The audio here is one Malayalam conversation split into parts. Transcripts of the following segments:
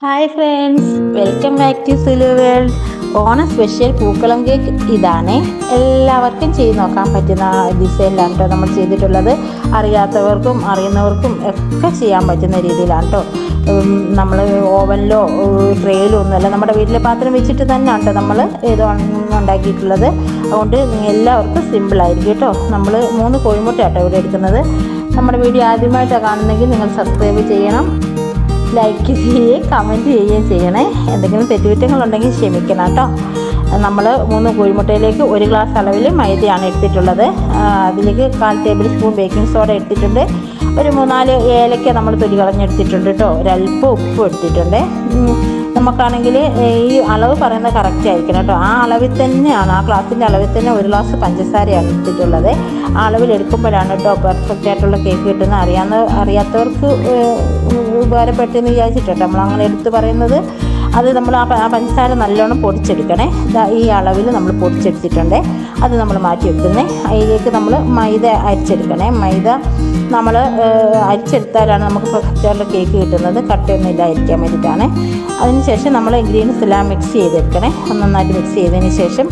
Hi friends, welcome back to Sulu world. Onam special pookalam cake ഇതാണ്. എല്ലാവർക്കും ചെയ്ത് നോക്കാൻ പറ്റുന്ന ഡിസൈനിലാണ് കേട്ടോ നമ്മൾ ചെയ്തിട്ടുള്ളത്. അറിയാത്തവർക്കും അറിയുന്നവർക്കും ഒക്കെ ചെയ്യാൻ പറ്റുന്ന രീതിയിലാണ് കേട്ടോ. നമ്മൾ ഓവനിലോ ട്രേയിലോ ഒന്നുമല്ല, നമ്മുടെ വീട്ടിലെ പാത്രം വെച്ചിട്ട് തന്നെയാണ് കേട്ടോ നമ്മൾ ഇത് ഉണ്ടാക്കിയിട്ടുള്ളത്. അതുകൊണ്ട് എല്ലാവർക്കും സിമ്പിളായിരിക്കും കേട്ടോ. നമ്മൾ 3 കോഴിമുട്ട കേട്ടോ ഇവിടെ എടുക്കുന്നത്. നമ്മുടെ വീഡിയോ ആദ്യമായിട്ടാണ് കാണുന്നെങ്കിൽ നിങ്ങൾ സബ്സ്ക്രൈബ് ചെയ്യണം, ലൈക്ക് ചെയ്യുകയും കമൻറ്റ് ചെയ്യുകയും ചെയ്യണേ. എന്തെങ്കിലും തെറ്റുകുറ്റങ്ങളുണ്ടെങ്കിൽ ക്ഷമിക്കണം കേട്ടോ. നമ്മൾ 3 കോഴിമുട്ടയിലേക്ക് 1 ഗ്ലാസ് അളവിൽ മൈദയാണ് എടുത്തിട്ടുള്ളത്. അതിലേക്ക് 1/4 ടേബിൾ സ്പൂൺ ബേക്കിംഗ് സോഡ എടുത്തിട്ടുണ്ട്. ഒരു 3-4 ഏലക്ക നമ്മൾ തൊലി കളഞ്ഞെടുത്തിട്ടുണ്ട് കേട്ടോ. ഒരല്പം ഉപ്പ് എടുത്തിട്ടുണ്ട്. നമുക്കാണെങ്കിൽ ഈ അളവ് പറയുന്നത് കറക്റ്റ് ആയിരിക്കണം കേട്ടോ. ആ അളവിൽ തന്നെയാണ്, ആ ഗ്ലാസിൻ്റെ അളവിൽ തന്നെ 1 ഗ്ലാസ് പഞ്ചസാരയാണ് എടുത്തിട്ടുള്ളത്. ആ അളവിൽ എടുക്കുമ്പോഴാണ് കേട്ടോ പെർഫെക്റ്റ് ആയിട്ടുള്ള കേക്ക് കിട്ടുന്നത്. അറിയാത്തവർക്ക് ഉപകാരപ്പെട്ടെന്ന് വിചാരിച്ചിട്ടോ നമ്മളങ്ങനെ എടുത്ത് പറയുന്നത്. അത് നമ്മൾ ആ പഞ്ചസാര നല്ലോണം പൊടിച്ചെടുക്കണേ. ഈ അളവിൽ നമ്മൾ പൊടിച്ചെടുത്തിട്ടുണ്ട്. അത് നമ്മൾ മാറ്റി വെക്കുന്നത്. അതിലേക്ക് നമ്മൾ മൈദ അരിച്ചെടുക്കണേ. മൈദ നമ്മൾ അരിച്ചെടുത്താലാണ് നമുക്ക് പെർഫെക്റ്റായിട്ടുള്ള കേക്ക് കിട്ടുന്നത്. കട്ടയൊന്നും ഇല്ലാതിരിക്കാൻ വേണ്ടിയിട്ടാണ്. അതിനുശേഷം നമ്മൾ ഇൻഗ്രീഡിയൻസ് എല്ലാം മിക്സ് ചെയ്തെടുക്കണേ. നന്നായിട്ട് മിക്സ് ചെയ്തതിന് ശേഷം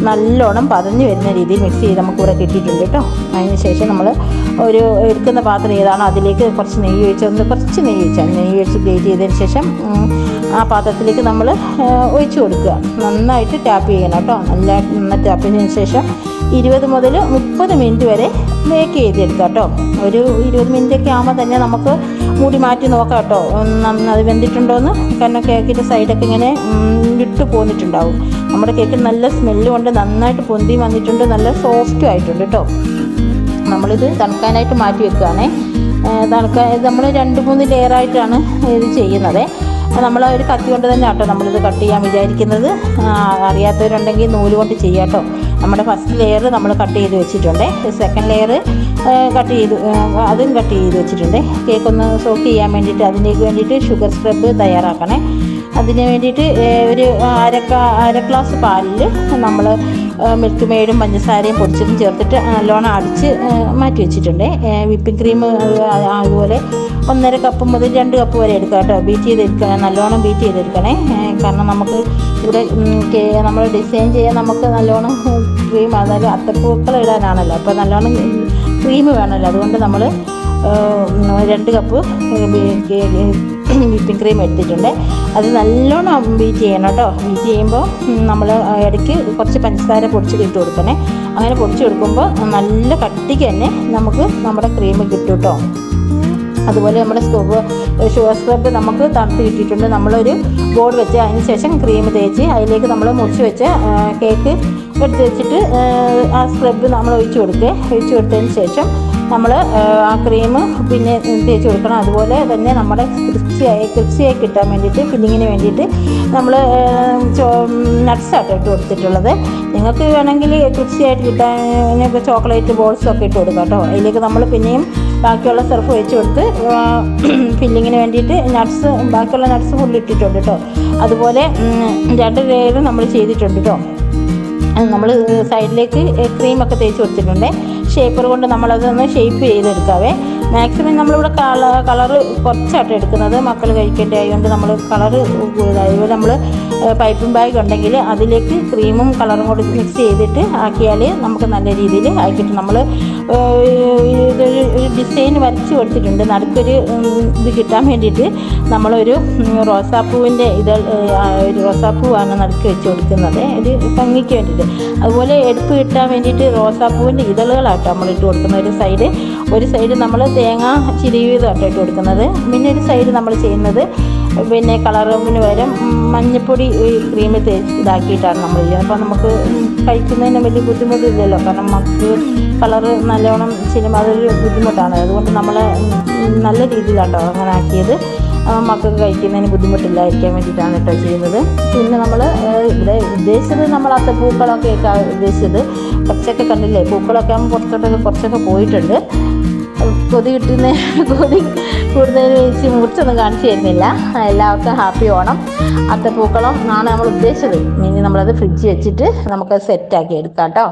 നല്ലോണം പതഞ്ഞ് വരുന്ന രീതിയിൽ മിക്സ് ചെയ്ത് നമുക്കിവിടെ കിട്ടിയിട്ടുണ്ട് കേട്ടോ. അതിന് ശേഷം നമ്മൾ ഒരു എടുക്കുന്ന പാത്രം ഏതാണോ അതിലേക്ക് കുറച്ച് നെയ്യ് ഒഴിച്ച് ഗ്രേറ്റ് ചെയ്തതിന് ശേഷം ആ പാത്രത്തിലേക്ക് നമ്മൾ ഒഴിച്ച് കൊടുക്കുക. നന്നായിട്ട് ടാപ്പ് ചെയ്യണം കേട്ടോ. നന്നായിട്ട് ടാപ്പ് ചെയ്തതിന് ശേഷം 20 മുതൽ 30 മിനിറ്റ് വരെ ബേക്ക് ചെയ്തെടുക്കാം കേട്ടോ. ഒരു 20 മിനിറ്റൊക്കെ ആകുമ്പോൾ തന്നെ നമുക്ക് മൂടി മാറ്റി നോക്കാം കേട്ടോ. അത് വെന്തിട്ടുണ്ടോയെന്ന്. കാരണം കേക്കിൻ്റെ സൈഡൊക്കെ ഇങ്ങനെ വിട്ടു പോന്നിട്ടുണ്ടാവും. നമ്മുടെ കേക്ക് നല്ല സ്മെല്ലും കൊണ്ട് നന്നായിട്ട് പൊന്തി വന്നിട്ടുണ്ട്, നല്ല സോഫ്റ്റും ആയിട്ടുണ്ട് കേട്ടോ. നമ്മളിത് തണുക്കാനായിട്ട് മാറ്റി വെക്കുകയാണേ. നമ്മൾ 2-3 ലെയറായിട്ടാണ് ഇത് ചെയ്യുന്നത്. നമ്മൾ ഒരു കത്തി കൊണ്ട് തന്നെ കേട്ടോ നമ്മളിത് കട്ട് ചെയ്യാൻ വിചാരിക്കുന്നത്. അറിയാത്തവരുണ്ടെങ്കിൽ നൂല് കൊണ്ട് ചെയ്യാം കേട്ടോ. നമ്മുടെ ഫസ്റ്റ് ലെയർ നമ്മൾ കട്ട് ചെയ്ത് വെച്ചിട്ടുണ്ട്. സെക്കൻഡ് ലെയർ അതും കട്ട് ചെയ്ത് വെച്ചിട്ടുണ്ട്. കേക്ക് ഒന്ന് സോക്ക് ചെയ്യാൻ വേണ്ടിയിട്ട് അതിലേക്ക് വേണ്ടിയിട്ട് ഷുഗർ സ്ക്രബ് തയ്യാറാക്കണേ. അതിന് വേണ്ടിയിട്ട് ഒരു അര ഗ്ലാസ് പാലിൽ നമ്മൾ മിൽക്ക് മെയ്ഡും പഞ്ചസാരയും പൊടിച്ചതും ചേർത്തിട്ട് നല്ലോണം അടിച്ച് മാറ്റി വെച്ചിട്ടുണ്ട്. വിപ്പിംഗ് ക്രീം അതുപോലെ 1.5 കപ്പ് മുതൽ 2 കപ്പ് വരെ എടുക്കുക കേട്ടോ. ബീറ്റ് ചെയ്തെടുക്കണം, നല്ലോണം ബീറ്റ് ചെയ്തെടുക്കണേ. കാരണം നമുക്ക് ഇവിടെ നമ്മൾ ഡിസൈൻ ചെയ്യാൻ നമുക്ക് നല്ലോണം ക്രീം, അതായത് അത്തപ്പൂക്കൾ ഇടാനാണല്ലോ, അപ്പോൾ നല്ലോണം ക്രീം വേണമല്ലോ. അതുകൊണ്ട് നമ്മൾ 2 കപ്പ് വിപ്പിംഗ് ക്രീം എടുത്തിട്ടുണ്ട്. അത് നല്ലോണം ബീറ്റ് ചെയ്യണം കേട്ടോ. ബീറ്റ് ചെയ്യുമ്പോൾ നമ്മൾ ഇടയ്ക്ക് കുറച്ച് പഞ്ചസാര പൊടിച്ചിട്ട് ഇട്ട് കൊടുക്കണേ. അങ്ങനെ പൊടിച്ച് കൊടുക്കുമ്പോൾ നല്ല കട്ടിക്ക് തന്നെ നമുക്ക് നമ്മുടെ ക്രീം കിട്ടും കേട്ടോ. അതുപോലെ നമ്മുടെ ഷുഗർ സ്ക്രബ് നമുക്ക് തണുത്ത് കിട്ടിയിട്ടുണ്ട്. നമ്മളൊരു ബോർഡ് വെച്ച് അതിന് ശേഷം ക്രീം തേച്ച് അതിലേക്ക് നമ്മൾ മുറിച്ച് വെച്ച് കേക്ക് എടുത്ത് വെച്ചിട്ട് ആ സ്ക്രബ് നമ്മൾ ഒഴിച്ച് കൊടുത്തതിന് ശേഷം നമ്മൾ ആ ക്രീം പിന്നെ തേച്ച് കൊടുക്കണം. അതുപോലെ തന്നെ നമ്മുടെ ക്രിപ്സിയായി കിട്ടാൻ വേണ്ടിയിട്ട് ഫില്ലിങ്ങിന് വേണ്ടിയിട്ട് നമ്മൾ നട്ട്സായിട്ട് ഇട്ട് കൊടുത്തിട്ടുള്ളത്. നിങ്ങൾക്ക് വേണമെങ്കിൽ ക്രിപ്സിയായിട്ട് കിട്ടാൻ ചോക്ലേറ്റ് ബോൾസൊക്കെ ഇട്ട് കൊടുക്കാം കേട്ടോ. അതിലേക്ക് നമ്മൾ പിന്നെയും ബാക്കിയുള്ള സർഫ് ഒഴിച്ച് കൊടുത്ത് ഫില്ലിങ്ങിന് വേണ്ടിയിട്ട് ബാക്കിയുള്ള നട്ട്സ് ഫുള്ള് ഇട്ടിട്ടുണ്ട് കേട്ടോ. അതുപോലെ 2 ലെയർ നമ്മൾ ചെയ്തിട്ടുണ്ട് കേട്ടോ. നമ്മൾ സൈഡിലേക്ക് ക്രീമൊക്കെ തേച്ച് കൊടുത്തിട്ടുണ്ട്. ഷേപ്പർ കൊണ്ട് നമ്മളതൊന്ന് ഷേപ്പ് ചെയ്തെടുക്കാവേ. മാക്സിമം നമ്മളിവിടെ കളറ് കുറച്ചായിട്ട് എടുക്കുന്നത്, മക്കൾ കഴിക്കേണ്ട ആയതുകൊണ്ട് നമ്മൾ കളറ് കൂടുതലായി. നമ്മൾ പൈപ്പിംഗ് ബാഗ് ഉണ്ടെങ്കിൽ അതിലേക്ക് ക്രീമും കളറും കൂടി മിക്സ് ചെയ്തിട്ട് ആക്കിയാൽ നമുക്ക് നല്ല രീതിയിൽ ആക്കിയിട്ട് നമ്മൾ ഇതൊരു ഡിസൈൻ വരച്ച് കൊടുത്തിട്ടുണ്ട്. നടുക്കൊരു ഇത് കിട്ടാൻ വേണ്ടിയിട്ട് നമ്മളൊരു റോസാപ്പൂവിൻ്റെ റോസാപ്പൂവാണ് നടുക്ക് വെച്ച് കൊടുക്കുന്നത്, ഒരു ഭംഗിക്ക് വേണ്ടിയിട്ട്. അതുപോലെ എടുപ്പ് കിട്ടാൻ വേണ്ടിയിട്ട് റോസാപ്പൂവിൻ്റെ ഇതളുകളാട്ടോ നമ്മൾ ഇട്ട് കൊടുക്കുന്നത്. ഒരു സൈഡ് നമ്മൾ തേങ്ങ ചിരിവിതാട്ടോ ഇട്ട് കൊടുക്കുന്നത്. പിന്നെ ഒരു സൈഡ് നമ്മൾ ചെയ്യുന്നത് പിന്നെ കളറിന് പകരം മഞ്ഞൾപ്പൊടി ക്രീം ഇതാക്കിയിട്ടാണ് നമ്മൾ ചെയ്യുന്നത്. അപ്പോൾ നമുക്ക് കഴിക്കുന്നതിന് വലിയ ബുദ്ധിമുട്ടില്ലല്ലോ. കാരണം നമുക്ക് കളറ് നല്ലോണം അതൊരു ബുദ്ധിമുട്ടാണ്. അതുകൊണ്ട് നമ്മൾ നല്ല രീതിയിലാട്ടോ അങ്ങനെ ആക്കിയത്. മക്കൾക്ക് കഴിക്കുന്നതിന് ബുദ്ധിമുട്ടില്ലായിരിക്കാൻ വേണ്ടിയിട്ടാണ് കേട്ടോ ചെയ്യുന്നത്. പിന്നെ നമ്മൾ ഇവിടെ ഉദ്ദേശിച്ചത് നമ്മൾ അത്തപ്പൂക്കളൊക്കെ ഉദ്ദേശിച്ചത് കുറച്ചൊക്കെ കണ്ടില്ലേ, പൂക്കളൊക്കെ ആകുമ്പോൾ പുറത്തോട്ടൊക്കെ കുറച്ചൊക്കെ പോയിട്ടുണ്ട്. കൊതി കൂടുതൽ വെച്ച് മുറിച്ചൊന്നും കാണിച്ചു തരുന്നില്ല. എല്ലാവർക്കും ഹാപ്പി ഓണം. അത്തപ്പൂക്കളം ആണ് നമ്മൾ ഉദ്ദേശിച്ചത്. ഇനി നമ്മളത് ഫ്രിഡ്ജിൽ വെച്ചിട്ട് നമുക്കത് സെറ്റാക്കി എടുക്കാം കേട്ടോ.